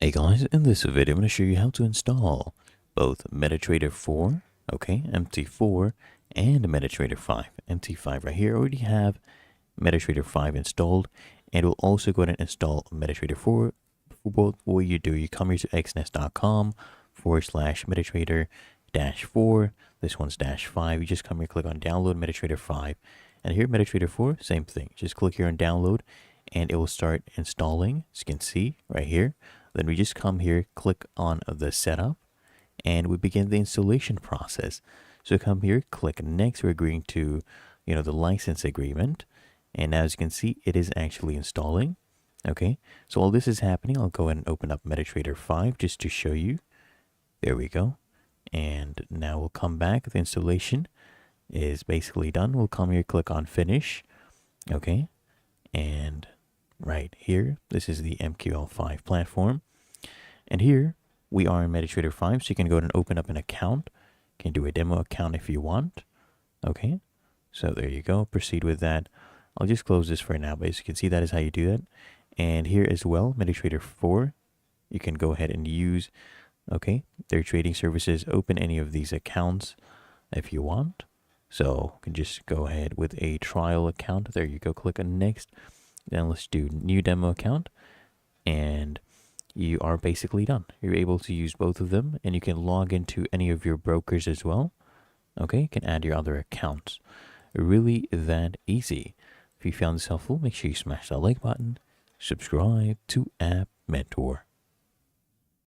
Hey guys, in this video I'm going to show you how to install both MetaTrader 4, okay, MT4, and MetaTrader 5. MT5 right here, I already have MetaTrader 5 installed, and we'll also go ahead and install MetaTrader 4. For both, what you do, you come here to xnest.com/MetaTrader -4. This one's -5. You just come here, click on download MetaTrader 5. And here, MetaTrader 4, same thing. Just click here on download, and it will start installing, as you can see right here. Then we just come here, click on the setup, and we begin the installation process. So come here, click next. We're agreeing to, the license agreement. And now as you can see, it is actually installing. Okay, so while this is happening, I'll go ahead and open up MetaTrader 5 just to show you. There we go. And now we'll come back. The installation is basically done. We'll come here, click on finish. Okay, and right here, this is the MQL5 platform. And here we are in MetaTrader 5, so you can go ahead and open up an account. You can do a demo account if you want. Okay, so there you go. Proceed with that. I'll just close this for now, but as you can see, that is how you do that. And here as well, MetaTrader 4, you can go ahead and use, their trading services. Open any of these accounts if you want. So you can just go ahead with a trial account. There you go. Click on next. Then let's do new demo account, and you are basically done. You're able to use both of them, and you can log into any of your brokers as well. Okay, you can add your other accounts. Really that easy. If you found this helpful, make sure you smash that like button, subscribe to App Mentor.